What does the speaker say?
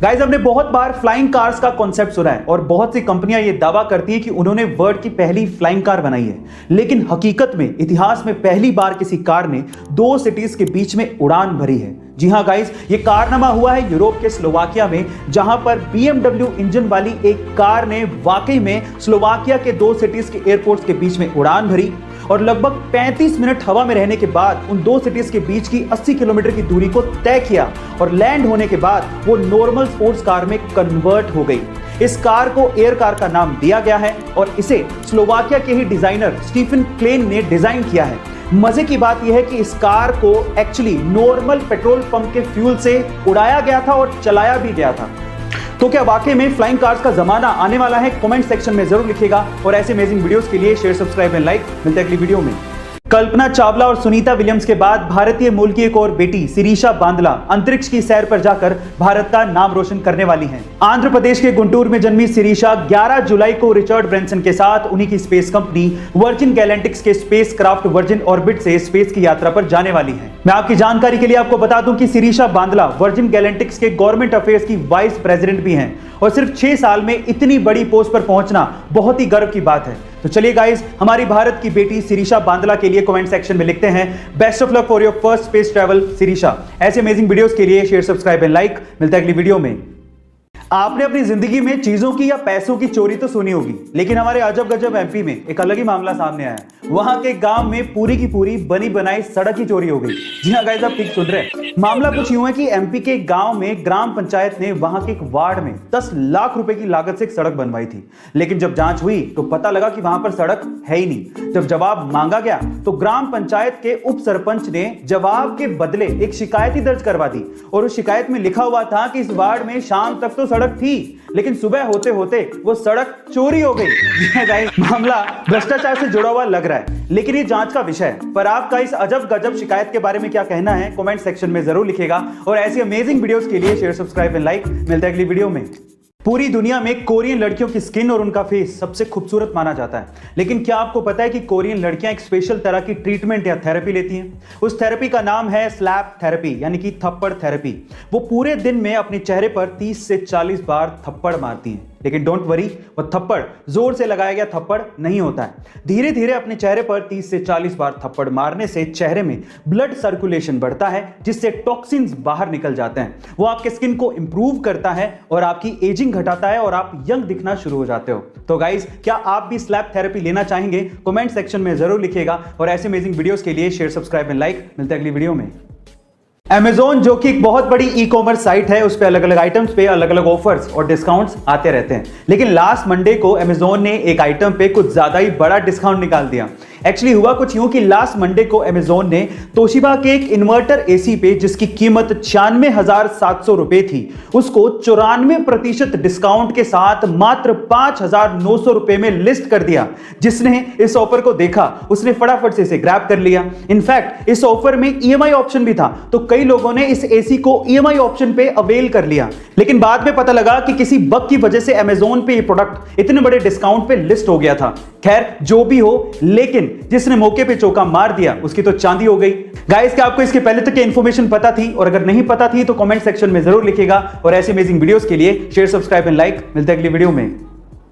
Guys, हमने बहुत बार flying cars का कॉन्सेप्ट सुना है और बहुत सी कंपनियां ये दावा करती है कि उन्होंने वर्ल्ड की पहली फ्लाइंग कार बनाई है, लेकिन हकीकत में इतिहास में पहली बार किसी कार ने दो सिटीज के बीच में उड़ान भरी है। जी हां गाइस, ये कारनामा हुआ है यूरोप के स्लोवाकिया में, जहां पर BMW इंजन वाली एक कार ने वाकई में स्लोवाकिया के दो सिटीज के एयरपोर्ट्स के बीच में उड़ान भरी और लगभग 35 मिनट हवा में रहने के बाद उन दो सिटीज के बीच की 80 किलोमीटर की दूरी को तय किया और लैंड होने के बाद वो नॉर्मल स्पोर्ट्स कार में कन्वर्ट हो गई। इस कार को एयर कार का नाम दिया गया है और इसे स्लोवाकिया के ही डिजाइनर स्टीफन क्लेन ने डिजाइन किया है। मजे की बात यह है कि इस कार को एक्चुअली नॉर्मल पेट्रोल पंप के फ्यूल से उड़ाया गया था और चलाया भी गया था। तो क्या वाकई में फ्लाइंग कार्स का जमाना आने वाला है? कमेंट सेक्शन में जरूर लिखिएगा और ऐसे अमेजिंग वीडियोस के लिए शेयर, सब्सक्राइब एंड लाइक। मिलते हैं अगली वीडियो में। कल्पना चावला और सुनीता विलियम्स के बाद भारतीय मूल की एक और बेटी शिरीषा बांदला अंतरिक्ष की सैर पर जाकर भारत का नाम रोशन करने वाली हैं। आंध्र प्रदेश के गुंटूर में जन्मी शिरीषा 11 जुलाई को रिचर्ड ब्रैंसन के साथ उन्हीं की स्पेस कंपनी वर्जिन गैलेंटिक्स के स्पेस क्राफ्ट वर्जिन ऑर्बिट से स्पेस की यात्रा पर जाने वाली हैं। मैं आपकी जानकारी के लिए आपको बता दूं कि शिरीषा बांदला वर्जिन गैलेंटिक्स के गवर्नमेंट अफेयर्स की वाइस प्रेसिडेंट भी हैं और सिर्फ 6 साल में इतनी बड़ी पोस्ट पर पहुंचना बहुत ही गर्व की बात है। तो चलिए गाइस, हमारी भारत की बेटी शिरीषा बांदला के लिए कमेंट सेक्शन में लिखते हैं best of luck for your first space travel Shirisha. ऐसे अमेजिंग वीडियोस के लिए शेयर, सब्सक्राइब एंड लाइक। मिलता है अगली वीडियो में। आपने अपनी जिंदगी में चीजों की या पैसों की चोरी तो सुनी होगी, लेकिन हमारे अजब गजब MP में एक अलग ही मामला सामने आया है। वहां के गांव में पूरी की पूरी बनी बनाई सड़क की चोरी हो गई। जी हाँ गाइस, आप ठीक सुन रहे हैं। मामला कुछ यूं है कि MP के गांव में ग्राम पंचायत ने वहां के एक वार्ड में 10 लाख रुपए की लागत से एक सड़क बनवाई थी, लेकिन जब जांच हुई तो पता लगा कि वहां पर सड़क है ही नहीं। जब जवाब मांगा गया तो ग्राम पंचायत के उप सरपंच ने जवाब के बदले एक शिकायत ही दर्ज करवा दी और उस शिकायत में लिखा हुआ था कि इस वार्ड में शाम तक तो सड़क थी, लेकिन सुबह होते होते वो सड़क चोरी हो गई। मामला भ्रष्टाचार से जुड़ा हुआ लग रहा है, लेकिन ये जांच का विषय है। पर आपका इस अजब गजब शिकायत के बारे में क्या कहना है? कमेंट सेक्शन में जरूर लिखिएगा और ऐसी अमेजिंग वीडियोस के लिए शेयर, सब्सक्राइब एंड लाइक। मिलते हैं अगली वीडियो में। पूरी दुनिया में कोरियन लड़कियों की स्किन और उनका फेस सबसे खूबसूरत माना जाता है, लेकिन क्या आपको पता है कि कोरियन लड़कियां एक स्पेशल तरह की ट्रीटमेंट या थेरेपी लेती हैं? उस थेरेपी का नाम है स्लैप थेरेपी, यानी कि थप्पड़ थेरेपी। वो पूरे दिन में अपने चेहरे पर 30 से 40 बार थप्पड़ मारती हैं, लेकिन डोंट वरी, वो थप्पड़ जोर से लगाया गया थप्पड़ नहीं होता है। धीरे धीरे अपने चेहरे पर 30 से 40 बार थप्पड़ मारने से चेहरे में ब्लड सर्कुलेशन बढ़ता है, जिससे टॉक्सिन्स बाहर निकल जाते हैं। वो आपके स्किन को इंप्रूव करता है और आपकी एजिंग घटाता है और आप यंग दिखना शुरू हो जाते हो। तो गाइस, क्या आप भी स्लैप थेरेपी लेना चाहेंगे? कमेंट सेक्शन में जरूर लिखिएगा और ऐसे अमेजिंग वीडियोस के लिए शेयर, सब्सक्राइब एंड लाइक। मिलते हैं अगली वीडियो में। Amazon, जो कि एक बहुत बड़ी ई-कॉमर्स साइट है, उस पे अलग अलग आइटम्स पे अलग अलग ऑफर्स और डिस्काउंट्स आते रहते हैं, लेकिन लास्ट मंडे को Amazon ने एक आइटम पे कुछ ज्यादा ही बड़ा डिस्काउंट निकाल दिया। एक्चुअली हुआ कुछ यूं कि लास्ट मंडे को Amazon ने तोशिबा के एक इन्वर्टर AC पे, जिसकी कीमत 96,700 रुपए थी, उसको 94% डिस्काउंट के साथ मात्र 5,900 रुपए में लिस्ट कर दिया। जिसने इस ऑफर को देखा उसने फटाफट से इसे ग्रैब कर लिया। इनफैक्ट इस ऑफर में EMI ऑप्शन भी था, तो कई लोगों ने इस AC को EMI ऑप्शन पे अवेल कर लिया, लेकिन बाद में पता लगा कि किसी बग की वजह से Amazon पे ये प्रोडक्ट इतने बड़े डिस्काउंट पे लिस्ट हो गया था। खैर, जो भी हो, लेकिन जिसने मौके पे चौका मार दिया उसकी तो चांदी हो गई। गाइस, क्या आपको इसके पहले तक की इंफॉर्मेशन पता थी? और अगर नहीं पता थी तो कमेंट सेक्शन में जरूर लिखिएगा और ऐसे अमेजिंग वीडियोस के लिए शेयर, सब्सक्राइब एंड लाइक। मिलते हैं अगली वीडियो में।